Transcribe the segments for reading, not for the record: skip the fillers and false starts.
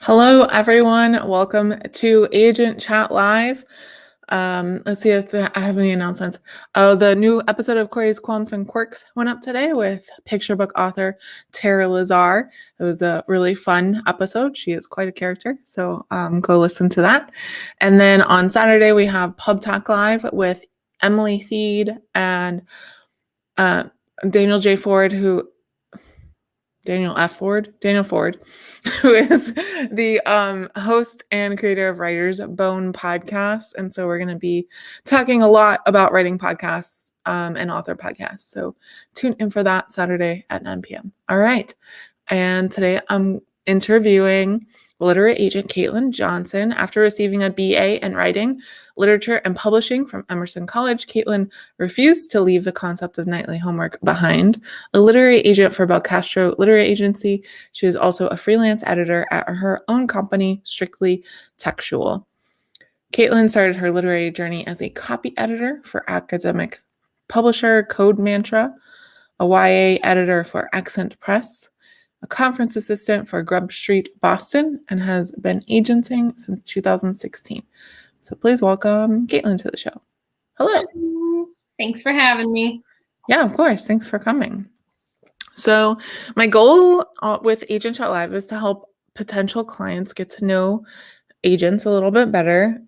Hello, everyone. Welcome to Agent Chat Live. Let's see if I have any announcements. The new episode of Corey's Qualms and Quirks went up today with picture book author Tara Lazar. It was a really fun episode. She is quite a character, so go listen to that. And then on Saturday, we have Pub Talk Live with Emily Theed and Daniel Ford, who is the host and creator of Writer's Bone podcast. And so we're going to be talking a lot about writing podcasts and author podcasts. So tune in for that Saturday at 9 p.m. All right. And today I'm interviewing literary agent Kaitlyn Johnson. After receiving a BA in writing, literature, and publishing from Emerson College, Kaitlyn refused to leave the concept of nightly homework behind. A literary agent for Belcastro Literary Agency, she is also a freelance editor at her own company, Strictly Textual. Kaitlyn started her literary journey as a copy editor for academic publisher Code Mantra, a YA editor for Accent Press, a conference assistant for Grub Street, Boston, and has been agenting since 2016. So please welcome Kaitlyn to the show. Hello. Thanks for having me. Yeah, of course. Thanks for coming. So my goal with Agent Chat Live is to help potential clients get to know agents a little bit better.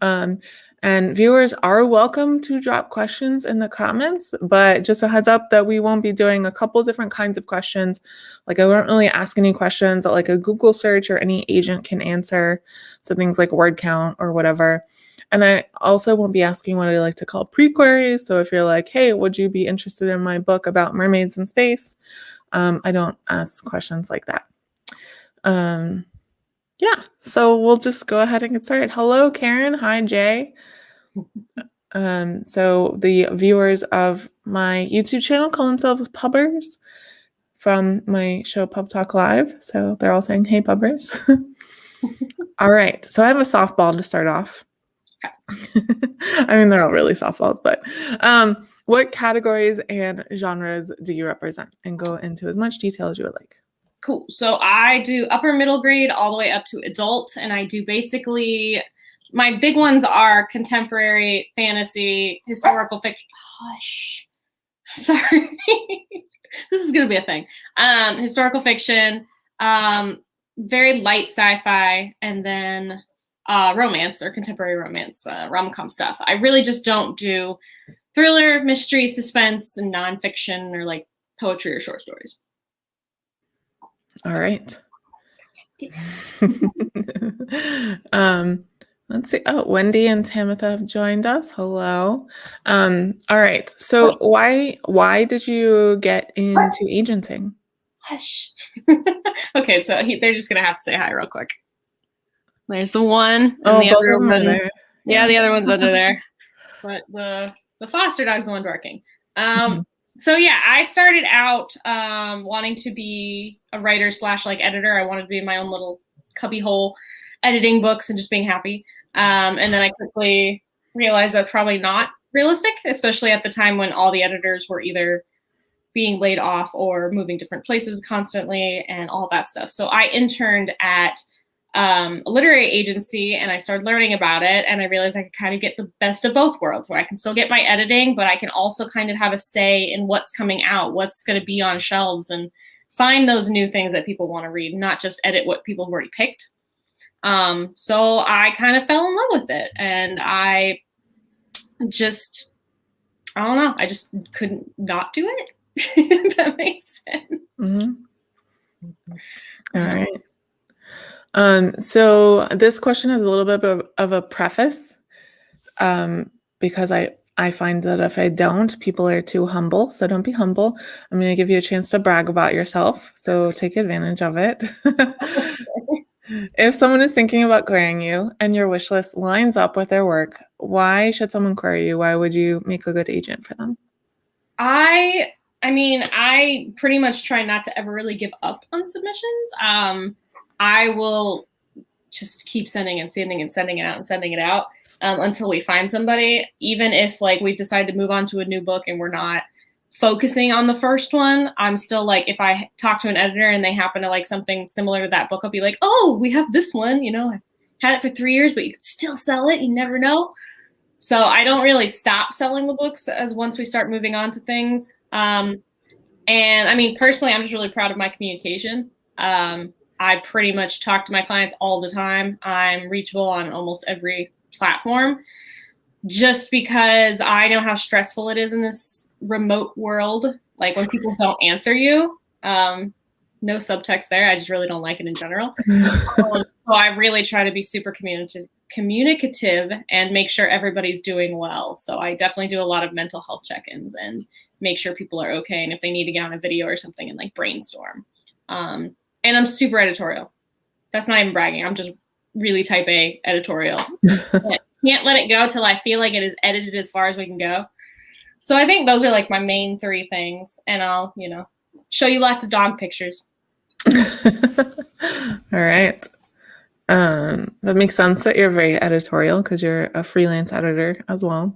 And viewers are welcome to drop questions in the comments, but just a heads up that we won't be doing a couple different kinds of questions. Like I won't really ask any questions that like a Google search or any agent can answer. So things like word count or whatever. And I also won't be asking what I like to call pre-queries. So if you're like, hey, would you be interested in my book about mermaids in space? I don't ask questions like that. Yeah, so we'll just go ahead and get started. Hello, Karen. Hi, Jay. So the viewers of my YouTube channel call themselves pubbers from my show Pub Talk Live. So they're all saying, hey, pubbers. All right. So I have a softball to start off. I mean, they're all really softballs, but what categories and genres do you represent? And go into as much detail as you would like. Cool. So I do upper middle grade all the way up to adult. And I do basically, my big ones are contemporary, fantasy, historical fiction. Hush. Sorry. This is going to be a thing. Historical fiction, very light sci-fi, and then romance or contemporary romance, rom-com stuff. I really just don't do thriller, mystery, suspense, and nonfiction or like poetry or short stories. All right. Let's see. Oh, Wendy and Tamitha have joined us. Hello. All right. So why did you get into agenting? Hush. Okay, so they're just gonna have to say hi real quick. There's the one, and the other one there. Yeah, the other one's under there. But the foster dog's the one barking. So yeah, I started out wanting to be a writer / like editor. I wanted to be in my own little cubby hole, editing books and just being happy. And then I quickly realized that's probably not realistic, especially at the time when all the editors were either being laid off or moving different places constantly and all that stuff. So I interned at a literary agency and I started learning about it, and I realized I could kind of get the best of both worlds, where I can still get my editing, but I can also kind of have a say in what's coming out, what's going to be on shelves, and find those new things that people want to read, not just edit what people have already picked. So I kind of fell in love with it, and I don't know, I just couldn't not do it. If that makes sense. Mm-hmm. All right. So this question is a little bit of a preface, because I find that if I don't, people are too humble. So don't be humble. I'm going to give you a chance to brag about yourself. So take advantage of it. If someone is thinking about querying you and your wish list lines up with their work, why should someone query you? Why would you make a good agent for them? I mean, I pretty much try not to ever really give up on submissions. I will just keep sending and sending and sending it out until we find somebody, even if like we've decided to move on to a new book and we're not focusing on the first one. I'm still like, if I talk to an editor and they happen to like something similar to that book, I'll be like, oh, we have this one, you know, I've had it for 3 years, but you could still sell it. You never know. So I don't really stop selling the books as once we start moving on to things. And I mean, personally, I'm just really proud of my communication. I pretty much talk to my clients all the time. I'm reachable on almost every platform just because I know how stressful it is in this remote world. Like when people don't answer you, no subtext there. I just really don't like it in general. So I really try to be super communicative and make sure everybody's doing well. So I definitely do a lot of mental health check-ins and make sure people are okay. And if they need to get on a video or something and like brainstorm. And I'm super editorial. That's not even bragging. I'm just really type A editorial. Can't let it go till I feel like it is edited as far as we can go. So I think those are like my main 3 things. And I'll, you know, show you lots of dog pictures. All right. That makes sense that you're very editorial because you're a freelance editor as well.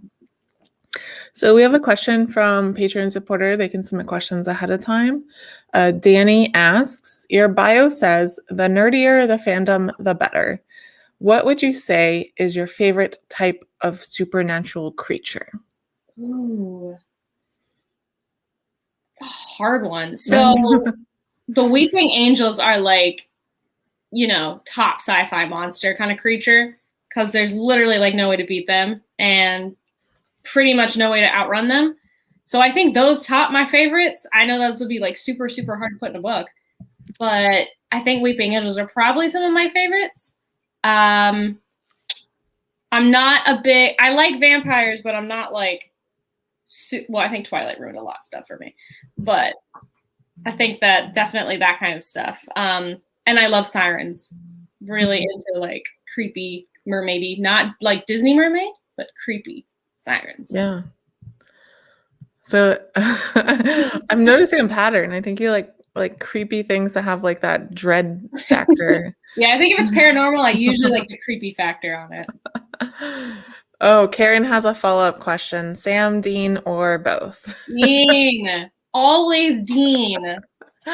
So we have a question from Patreon supporter. They can submit questions ahead of time. Danny asks, your bio says, the nerdier the fandom, the better. What would you say is your favorite type of supernatural creature? Ooh. It's a hard one. So the Weeping Angels are like, you know, top sci-fi monster kind of creature because there's literally like no way to beat them and pretty much no way to outrun them. So I think those top my favorites. I know those would be like super, super hard to put in a book, but I think Weeping Angels are probably some of my favorites. I'm not a big, I like vampires, but I'm not like, well, I think Twilight ruined a lot of stuff for me, but I think that definitely that kind of stuff. And I love sirens, really into like creepy mermaidy, not like Disney mermaid, but creepy sirens. Yeah. So I'm noticing a pattern. I think you like creepy things that have like that dread factor. Yeah, I think if it's paranormal, I usually like the creepy factor on it. Oh, Karen has a follow-up question. Sam, Dean, or both? Dean. Always Dean.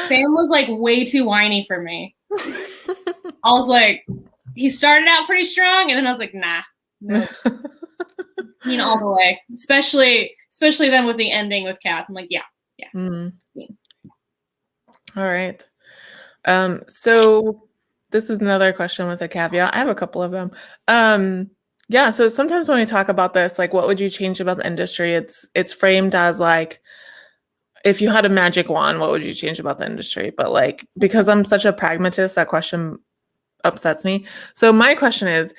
Sam was like way too whiny for me. I was like, he started out pretty strong, and then I was like, nah, no. Dean all the way. Especially then with the ending with Cass. I'm like, yeah. Mm. All right. So this is another question with a caveat. I have a couple of them. Yeah, so sometimes when we talk about this, like what would you change about the industry? It's framed as like, if you had a magic wand, what would you change about the industry? But like, because I'm such a pragmatist, that question upsets me. So my question is,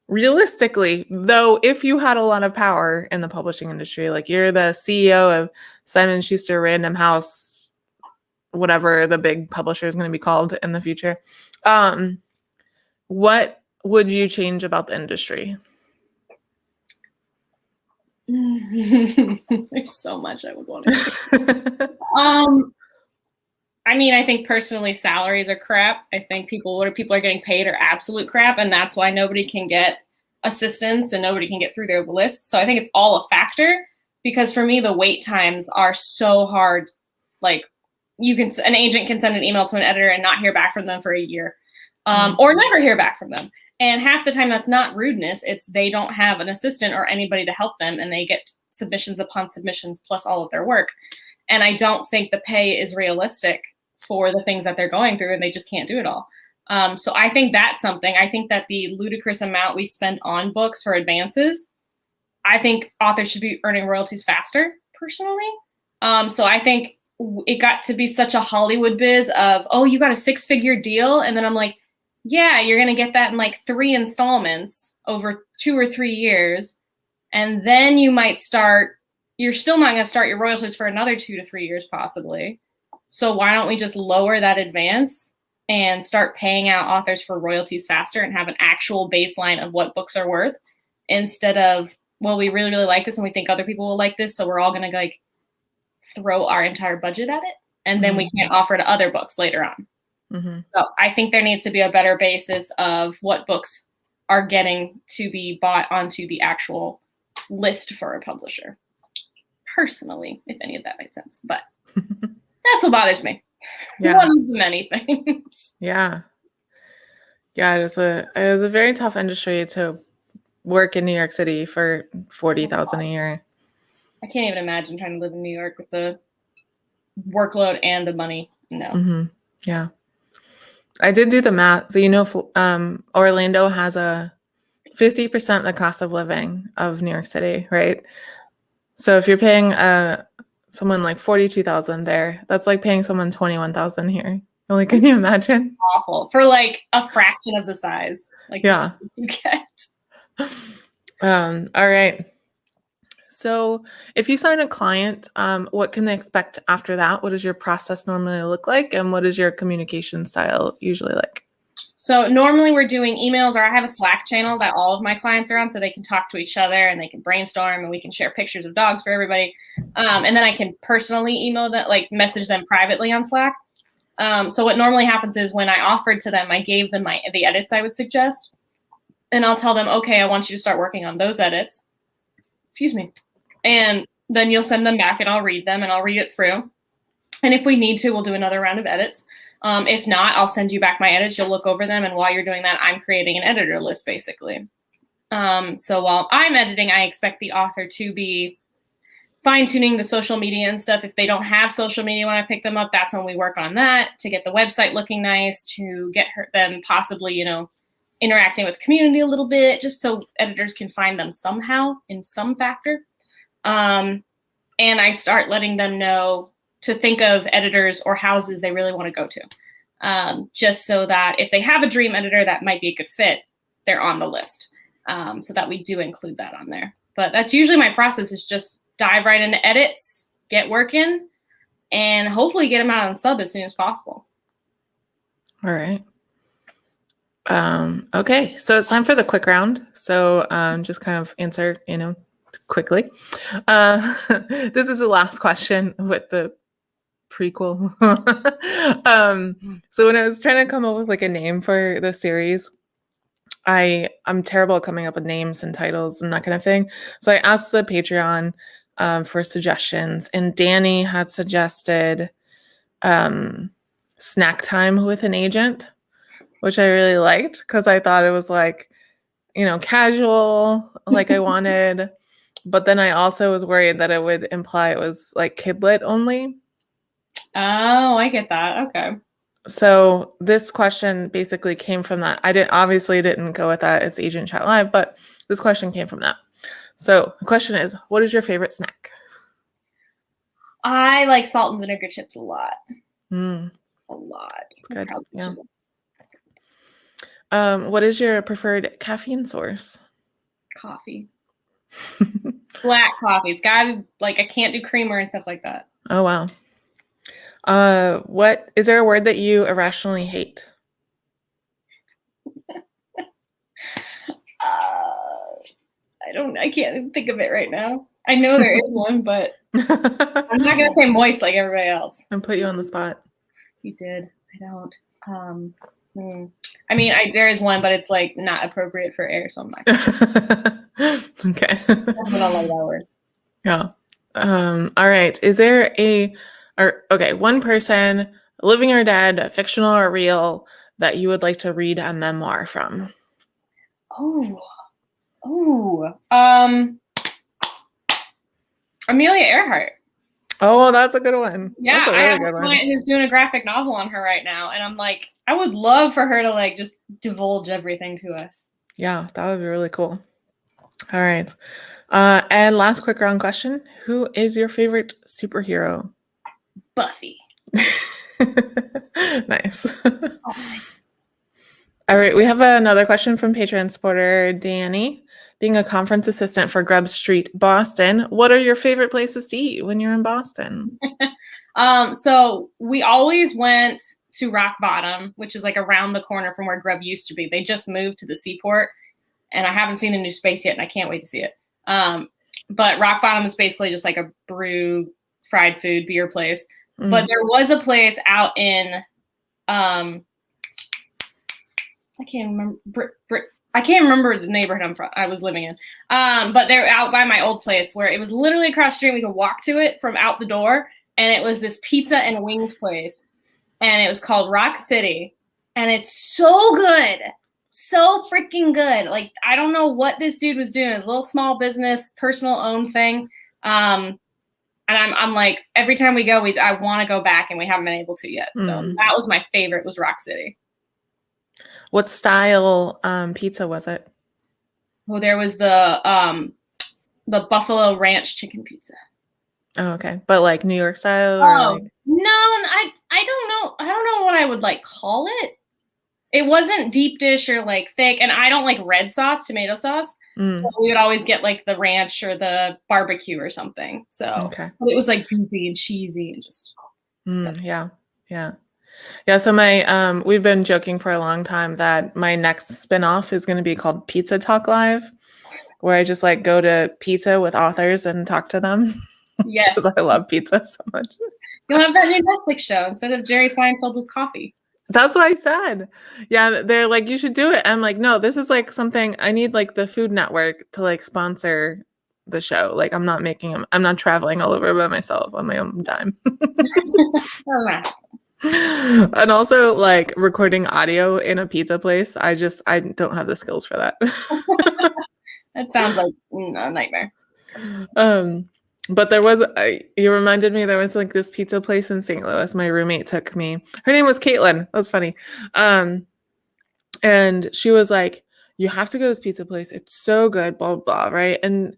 realistically, though, if you had a lot of power in the publishing industry, like you're the CEO of Simon Schuster Random House, whatever the big publisher is going to be called in the future, what would you change about the industry? There's so much I would want to. I mean, I think personally salaries are crap. I think people are getting paid are absolute crap, and that's why nobody can get assistance and nobody can get through their lists. So I think it's all a factor because for me the wait times are so hard. Like an agent can send an email to an editor and not hear back from them for a year, or never hear back from them. And half the time that's not rudeness. It's they don't have an assistant or anybody to help them, and they get submissions upon submissions plus all of their work. And I don't think the pay is realistic for the things that they're going through, and they just can't do it all. So I think that's something. I think that the ludicrous amount we spend on books for advances, I think authors should be earning royalties faster, personally. So I think it got to be such a Hollywood biz of, oh, you got a 6-figure deal. And then I'm like, yeah, you're going to get that in like 3 installments over 2 or 3 years. And then you're still not going to start your royalties for another 2 to 3 years, possibly. So why don't we just lower that advance and start paying out authors for royalties faster and have an actual baseline of what books are worth instead of, well, we really, really like this and we think other people will like this. So we're all going to like throw our entire budget at it. And then we can't offer to other books later on. So I think there needs to be a better basis of what books are getting to be bought onto the actual list for a publisher. personally, if any of that makes sense. But that's what bothers me. Yeah. One of the many things. Yeah. Yeah, it was a very tough industry to work in New York City for $40,000 a year. I can't even imagine trying to live in New York with the workload and the money. No. Mm-hmm. Yeah. I did do the math. So, Orlando has a 50% the cost of living of New York City, right? So if you're paying someone like 42,000 there, that's like paying someone 21,000 here. Like, can you imagine? Awful for like a fraction of the size. Like, yeah, you get. All right. So if you sign a client, what can they expect after that? What does your process normally look like? And what is your communication style usually like? So normally we're doing emails, or I have a Slack channel that all of my clients are on, so they can talk to each other and they can brainstorm and we can share pictures of dogs for everybody. And then I can personally email them, like message them privately on Slack. So what normally happens is when I offered to them, I gave them the edits I would suggest. And I'll tell them, okay, I want you to start working on those edits. Excuse me. And then you'll send them back and I'll read them and I'll read it through. And if we need to, we'll do another round of edits. If not, I'll send you back my edits. You'll look over them. And while you're doing that, I'm creating an editor list, basically. So while I'm editing, I expect the author to be fine-tuning the social media and stuff. If they don't have social media when I pick them up, that's when we work on that to get the website looking nice, to get them possibly, interacting with the community a little bit, just so editors can find them somehow in some factor. And I start letting them know to think of editors or houses they really want to go to, just so that if they have a dream editor that might be a good fit, they're on the list, so that we do include that on there. But that's usually my process, is just dive right into edits, get working, and hopefully get them out on sub as soon as possible. All right. Okay, so it's time for the quick round. So just kind of answer, quickly. This is the last question with the prequel. So when I was trying to come up with like a name for the series, I'm terrible at coming up with names and titles and that kind of thing. So I asked the Patreon for suggestions, and Danny had suggested Snack Time with an Agent, which I really liked because I thought it was like, casual, like I wanted. But then I also was worried that it would imply it was like kidlit only. Oh, I get that. Okay. So this question basically came from that. I didn't go with that. It's AgentChat Live, but this question came from that. So the question is, what is your favorite snack? I like salt and vinegar chips a lot. A lot. It's good. Yeah. What is your preferred caffeine source? Coffee. Black coffee. It's gotta be, like, I can't do creamer and stuff like that. Oh, wow. What is there a word that you irrationally hate? I can't even think of it right now. I know there is one, but I'm not gonna say moist like everybody else. And put you on the spot. You did. I don't. I mean, there is one, but it's like not appropriate for air, so I'm not gonna. Okay. I don't like that word. Yeah. All right. Is there one person, living or dead, fictional or real, that you would like to read a memoir from? Amelia Earhart. Oh, that's a good one. Yeah, that's a really I have good a client who's doing a graphic novel on her right now, and I'm like, I would love for her to like just divulge everything to us. Yeah, that would be really cool. All right. And last quick round question. Who is your favorite superhero? Buffy. Nice. All right. We have another question from Patreon supporter Danny. Being a conference assistant for Grub Street, Boston, what are your favorite places to eat when you're in Boston? So we always went to Rock Bottom, which is like around the corner from where Grub used to be. They just moved to the Seaport, and I haven't seen the new space yet, and I can't wait to see it. But Rock Bottom is basically just like a brew, fried food, beer place. Mm. But there was a place out in, I can't remember, I can't remember the neighborhood I was living in. But they're out by my old place where it was literally across the street. We could walk to it from out the door. And it was this pizza and wings place. And it was called Rock City. And it's so good. So freaking good. Like, I don't know what this dude was doing. His little small business, personal owned thing. And I'm like, every time we go, I want to go back and we haven't been able to yet. So that was my favorite, was Rock City. What style pizza was it? Well, there was the Buffalo Ranch chicken pizza. Oh, okay. But like New York style? Oh, like... no, I don't know. I don't know what I would like call it. It wasn't deep dish or like thick, and I don't like red sauce, tomato sauce. So we would always get like the ranch or the barbecue or something. So but it was like goopy and cheesy and just yeah. So we've been joking for a long time that my next spinoff is going to be called Pizza Talk Live, where I just like go to pizza with authors and talk to them. Yes, because I love pizza so much. You'll have that new Netflix show instead of Jerry Seinfeld with coffee. That's what I said. Yeah, they're like, you should do it. I'm like, no, this is like something I need, like the Food Network to like sponsor the show. Like, I'm not traveling all over by myself on my own dime. And also like recording audio in a pizza place. I don't have the skills for that. That sounds like a nightmare. But you reminded me, there was like this pizza place in St. Louis. My roommate took me. Her name was Kaitlyn. That was funny. And she was like, you have to go to this pizza place. It's so good, blah, blah, blah, right? And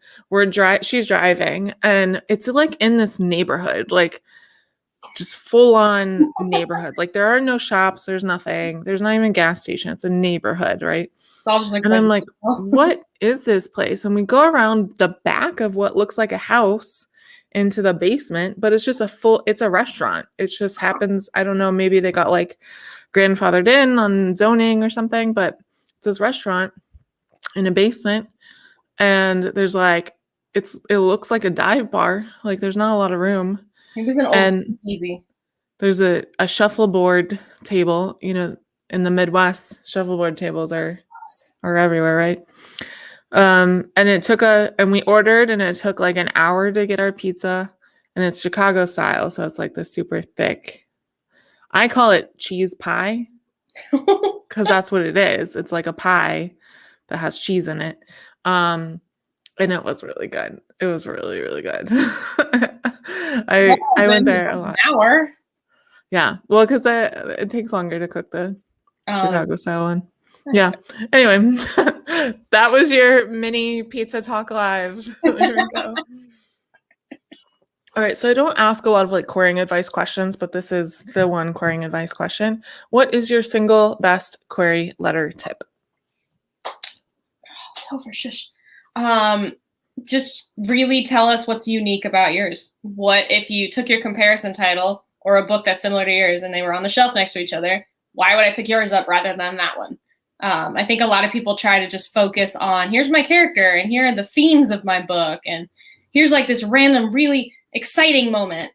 she's driving, and it's like in this neighborhood, like just full on neighborhood. Like there are no shops. There's nothing. There's not even a gas station. It's a neighborhood, right? And I'm like, what is this place? And we go around the back of what looks like a house into the basement, but it's just it's a restaurant. It just happens. I don't know. Maybe they got like grandfathered in on zoning or something, but it's this restaurant in a basement. And there's like, it looks like a dive bar. Like there's not a lot of room. It was an old easy. There's a shuffleboard table, in the Midwest, shuffleboard tables are everywhere, right? And we ordered, and it took like an hour to get our pizza, and it's Chicago style, so it's like the super thick. I call it cheese pie because that's what it is. It's like a pie that has cheese in it. And it was really good. It was really, really good. I went there a lot. An hour. Yeah. Well, because it takes longer to cook the Chicago style one. Yeah. Anyway, that was your mini Pizza Talk Live. There we go. All right. So I don't ask a lot of like querying advice questions, but this is the one querying advice question. What is your single best query letter tip? Oh, for shush. Just really tell us what's unique about yours. What if you took your comparison title or a book that's similar to yours and they were on the shelf next to each other? Why would I pick yours up rather than that one? I think a lot of people try to just focus on, here's my character and here are the themes of my book and here's like this random really exciting moment,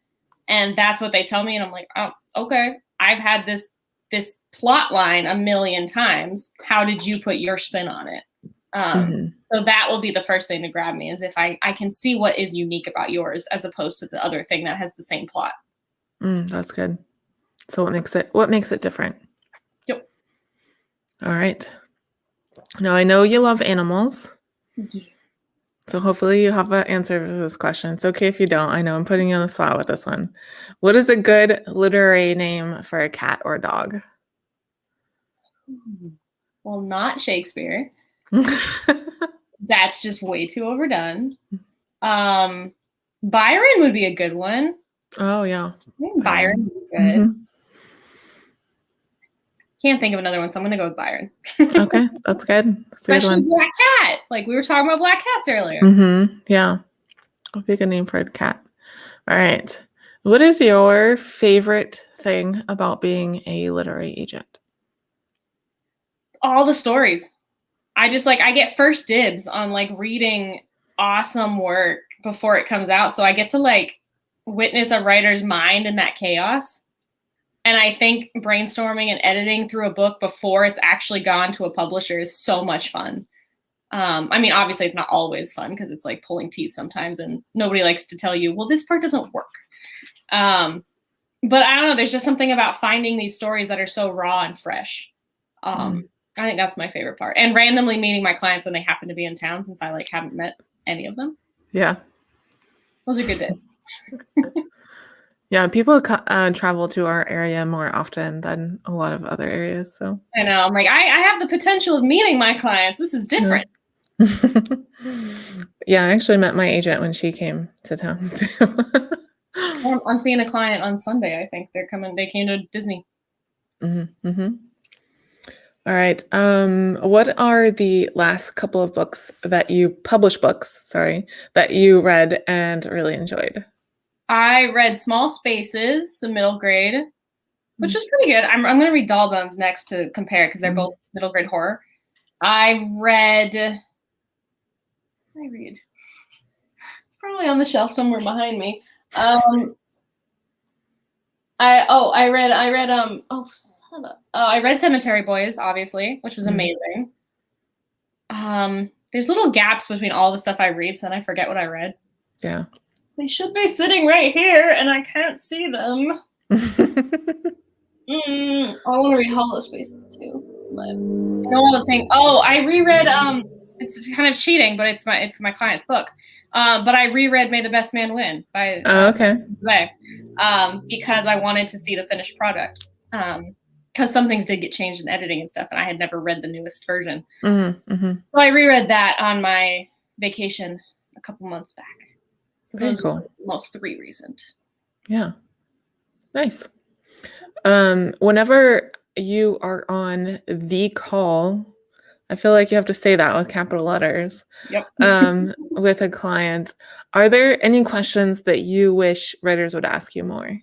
and that's what they tell me, and I'm like, oh, okay, I've had this plot line a million times. How did you put your spin on it? So that will be the first thing to grab me, is if I can see what is unique about yours as opposed to the other thing that has the same plot. That's good. So what makes it different? Yep. All right. Now I know you love animals. Yeah. So hopefully you have an answer for this question. It's okay if you don't. I know I'm putting you on the spot with this one. What is a good literary name for a cat or dog? Well, not Shakespeare. That's just way too overdone. Byron would be a good one. Oh, yeah. I think Byron would be good. Mm-hmm. Can't think of another one, so I'm going to go with Byron. Okay, that's good. That's Especially Black Cat. Like we were talking about black cats earlier. Yeah. I'll pick a name for a cat. All right. What is your favorite thing about being a literary agent? All the stories. I get first dibs on like reading awesome work before it comes out. So I get to like witness a writer's mind in that chaos. And I think brainstorming and editing through a book before it's actually gone to a publisher is so much fun. I mean, obviously it's not always fun because it's like pulling teeth sometimes and nobody likes to tell you, well, this part doesn't work. But I don't know, there's just something about finding these stories that are so raw and fresh. I think that's my favorite part. And randomly meeting my clients when they happen to be in town, since I like haven't met any of them. Yeah. Those are good days. Yeah, people travel to our area more often than a lot of other areas. So I know. I'm like, I have the potential of meeting my clients. This is different. Yeah, I actually met my agent when she came to town too. I'm seeing a client on Sunday. I think they came to Disney. All right. What are the last couple of books that you that you read and really enjoyed? I read Small Spaces, the middle grade, which was pretty good. I'm going to read Doll Bones next to compare because they're both middle grade horror. I read. It's probably on the shelf somewhere behind me. I read Cemetery Boys, obviously, which was amazing. There's little gaps between all the stuff I read, so then I forget what I read. Yeah. They should be sitting right here, and I can't see them. I want to read Hollow Spaces too. But I don't want to think. Oh, I reread. It's kind of cheating, but it's my client's book. But I reread May the Best Man Win by because I wanted to see the finished product. Because some things did get changed in editing and stuff, and I had never read the newest version. So I reread that on my vacation a couple months back. So those are the most 3 recent. Yeah. Nice. Whenever you are on the call, I feel like you have to say that with capital letters. Yep. With a client, are there any questions that you wish writers would ask you more?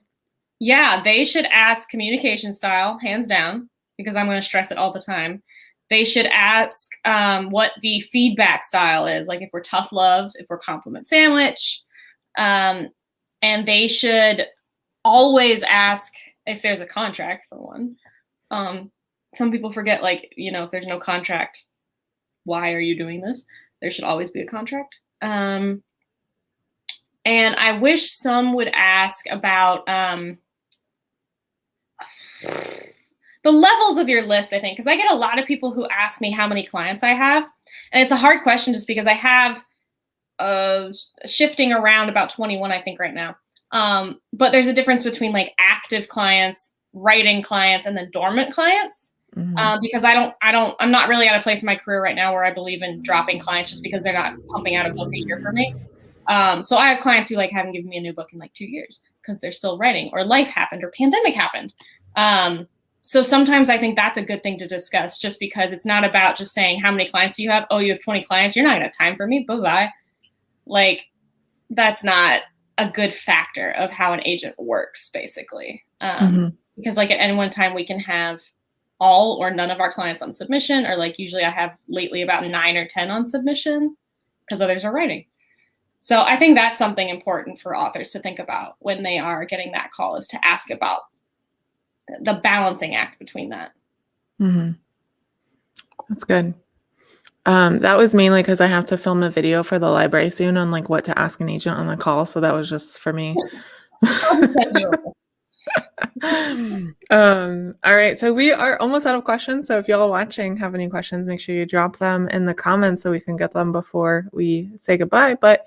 Yeah, they should ask communication style, hands down, because I'm going to stress it all the time. They should ask what the feedback style is, like if we're tough love, if we're compliment sandwich. And they should always ask if there's a contract, for one. Some people forget, like, if there's no contract, why are you doing this? There should always be a contract. And I wish some would ask about the levels of your list, I think, because I get a lot of people who ask me how many clients I have. And it's a hard question just because I have shifting around about 21, I think, right now. But there's a difference between like active clients, writing clients, and then dormant clients. Because I'm not really at a place in my career right now where I believe in dropping clients just because they're not pumping out a book a year for me. So I have clients who like haven't given me a new book in like 2 years because they're still writing, or life happened, or pandemic happened. So sometimes I think that's a good thing to discuss, just because it's not about just saying how many clients do you have? Oh, you have 20 clients. You're not gonna have time for me. Bye-bye. Like, that's not a good factor of how an agent works, basically. Because like at any one time we can have all or none of our clients on submission, or like usually I have lately about 9 or 10 on submission because others are writing. So I think that's something important for authors to think about when they are getting that call, is to ask about the balancing act between that. That's good. That was mainly because I have to film a video for the library soon on like what to ask an agent on the call. So that was just for me. All right, so we are almost out of questions. So if y'all watching have any questions, make sure you drop them in the comments so we can get them before we say goodbye. But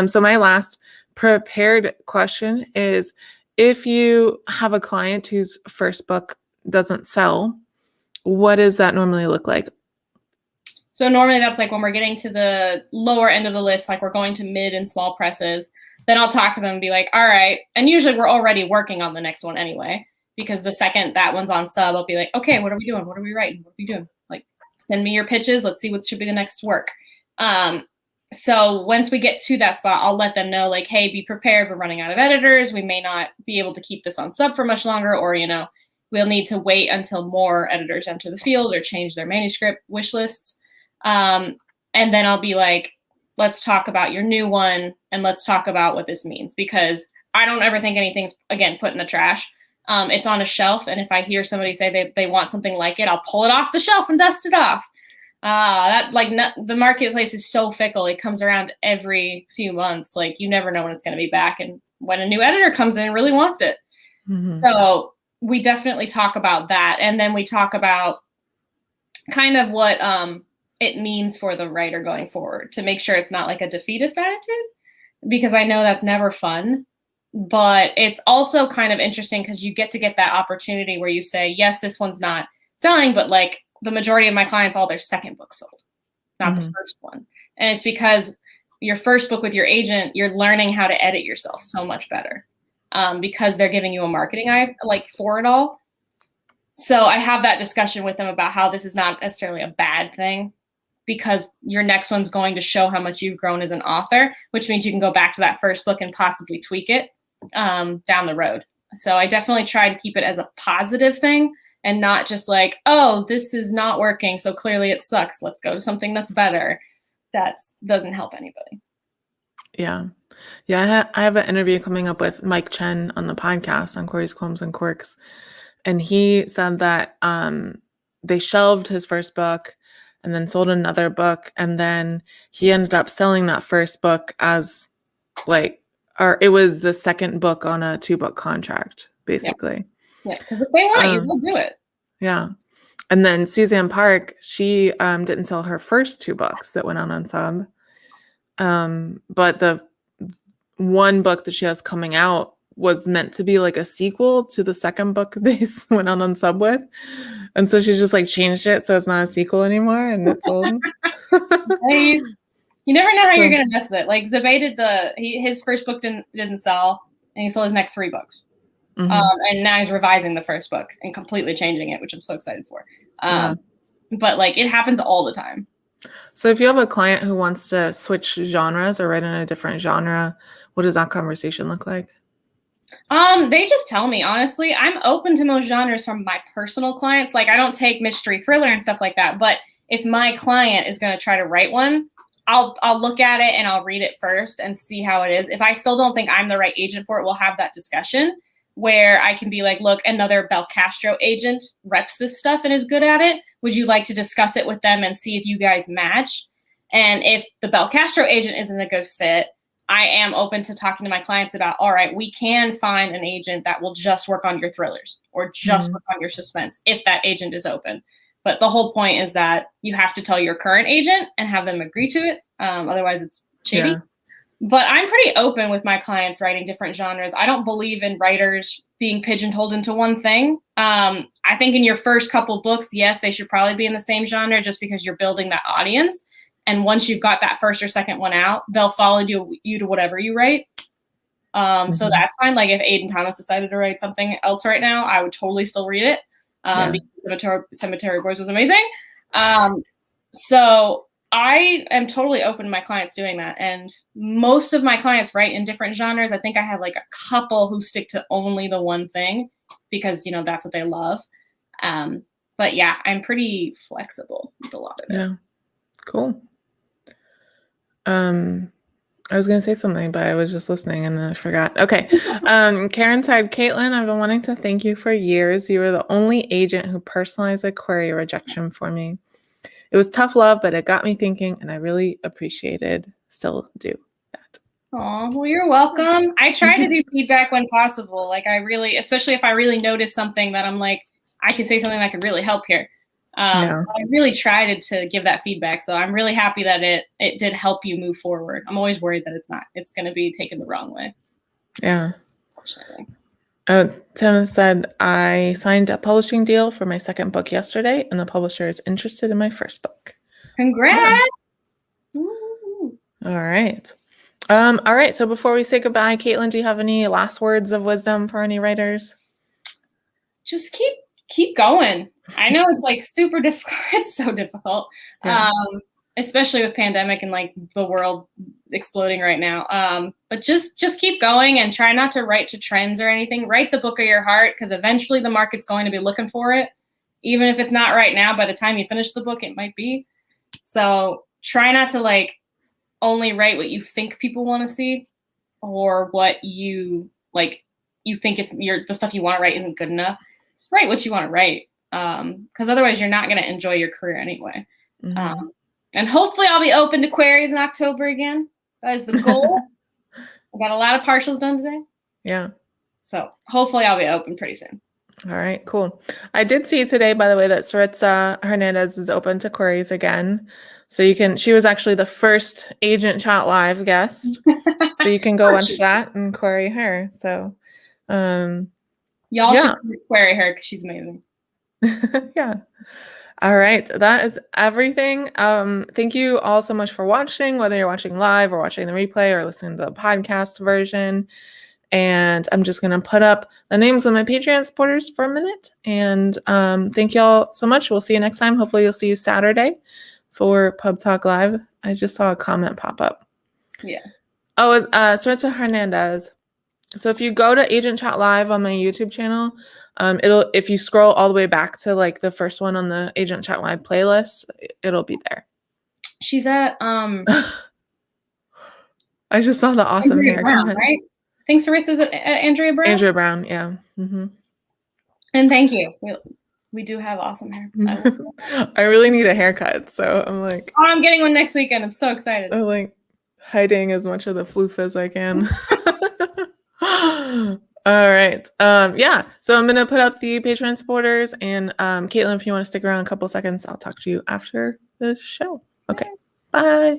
so my last prepared question is, if you have a client whose first book doesn't sell, what does that normally look like? So normally that's like when we're getting to the lower end of the list, like we're going to mid and small presses, then I'll talk to them and be like, all right. And usually we're already working on the next one anyway, because the second that one's on sub, I'll be like, okay, what are we doing? What are we writing? What are we doing? Like, send me your pitches. Let's see what should be the next work. So once we get to that spot, I'll let them know, like, hey, be prepared. We're running out of editors. We may not be able to keep this on sub for much longer, or, we'll need to wait until more editors enter the field or change their manuscript wish lists. And then I'll be like, let's talk about your new one and let's talk about what this means, because I don't ever think anything's, again, put in the trash. It's on a shelf, and if I hear somebody say they want something like it, I'll pull it off the shelf and dust it off. The marketplace is so fickle. It comes around every few months. Like, you never know when it's going to be back, and when a new editor comes in and really wants it. Mm-hmm. So we definitely talk about that, and then we talk about kind of what it means for the writer going forward, to make sure it's not like a defeatist attitude, because I know that's never fun. But it's also kind of interesting because you get that opportunity where you say, yes, this one's not selling, but like the majority of my clients, all their second book sold, not the first one. And it's because your first book with your agent, you're learning how to edit yourself so much better, because they're giving you a marketing eye like for it all. So I have that discussion with them about how this is not necessarily a bad thing, because your next one's going to show how much you've grown as an author, which means you can go back to that first book and possibly tweak it down the road. So I definitely try to keep it as a positive thing, and not just like, oh, this is not working, so clearly it sucks, let's go to something that's better. That doesn't help anybody. Yeah. I have an interview coming up with Mike Chen on the podcast on Corey's Qualms and Quirks. And he said that they shelved his first book and then sold another book. And then he ended up selling that first book as it was the second book on a 2-book contract, basically. Yeah, because if they want you, they'll do it. Yeah. And then Suzanne Park, she didn't sell her first 2 books that went on sub. But the one book that she has coming out was meant to be like a sequel to the second book they went on sub with. And so she just like changed it so it's not a sequel anymore, and it's sold. You never know how you're going to mess with it. Like Zabay did his first book didn't sell, and he sold his next 3 books. And now he's revising the first book and completely changing it, which I'm so excited for. But like, it happens all the time. So if you have a client who wants to switch genres or write in a different genre, what does that conversation look like? They just tell me, honestly. I'm open to most genres from my personal clients. Like, I don't take mystery thriller and stuff like that. But if my client is going to try to write one, I'll look at it and I'll read it first and see how it is. If I still don't think I'm the right agent for it, we'll have that discussion where I can be like, look, another Belcastro agent reps this stuff and is good at it. Would you like to discuss it with them and see if you guys match? And if the Belcastro agent isn't a good fit, I am open to talking to my clients about, all right, we can find an agent that will just work on your thrillers or just work on your suspense if that agent is open. But the whole point is that you have to tell your current agent and have them agree to it. Otherwise, it's shady. Yeah. But I'm pretty open with my clients writing different genres. I don't believe in writers being pigeonholed into one thing. I think in your first couple books, yes, they should probably be in the same genre just because you're building that audience. And once you've got that first or second one out, they'll follow you to whatever you write. So that's fine. Like if Aiden Thomas decided to write something else right now, I would totally still read it. Because Cemetery Boys was amazing. So I am totally open to my clients doing that. And most of my clients write in different genres. I think I have like a couple who stick to only the one thing because, that's what they love. But yeah, I'm pretty flexible with a lot of it. Yeah. Cool. I was going to say something, but I was just listening and then I forgot. Okay. Karen said, Kaitlyn, I've been wanting to thank you for years. You were the only agent who personalized a query rejection for me. It was tough love, but it got me thinking, and I really still do that. Oh, well, you're welcome. I try to do feedback when possible. Like especially if I really notice something that I'm like, I can say something that could really help here. So I really tried to give that feedback. So I'm really happy that it did help you move forward. I'm always worried that it's going to be taken the wrong way. Yeah. Tim said, I signed a publishing deal for my second book yesterday, and the publisher is interested in my first book. Congrats. Yeah. All right. All right. So before we say goodbye, Kaitlyn, do you have any last words of wisdom for any writers? Just keep going. I know it's like super difficult. It's so difficult. Yeah. Especially with pandemic and like the world exploding right now. But just keep going and try not to write to trends or anything. Write the book of your heart, because eventually the market's going to be looking for it. Even if it's not right now, by the time you finish the book, it might be. So try not to like only write what you think people want to see or what you like. you think it's the stuff you want to write isn't good enough, write what you want to write. Because otherwise you're not going to enjoy your career anyway. And hopefully I'll be open to queries in October again. That is the goal. I got a lot of partials done today. Yeah. So hopefully I'll be open pretty soon. All right, cool. I did see today, by the way, that Saritza Hernandez is open to queries again. So she was actually the first Agent Chat Live guest. So you can go watch that and query her. So y'all should query her because she's amazing. Yeah. All right. That is everything. Thank you all so much for watching, whether you're watching live or watching the replay or listening to the podcast version. And I'm just going to put up the names of my Patreon supporters for a minute. And thank you all so much. We'll see you next time. Hopefully you'll see you Saturday for Pub Talk Live. I just saw a comment pop up. Yeah. Oh, Saritza Hernandez. So if you go to Agent Chat Live on my YouTube channel, if you scroll all the way back to like the first one on the Agent Chat Live playlist, it'll be there. She's at I just saw the awesome Andrea hair Brown, comment. right? Thanks, Saritza's at Andrea Brown. Andrea Brown, yeah. Mm-hmm. And thank you. We do have awesome hair. I really need a haircut, so I'm like. Oh, I'm getting one next weekend. I'm so excited. I'm like hiding as much of the floof as I can. All right. Yeah. So I'm gonna put up the Patreon supporters, and Kaitlyn, if you want to stick around a couple seconds, I'll talk to you after the show. Okay. Bye.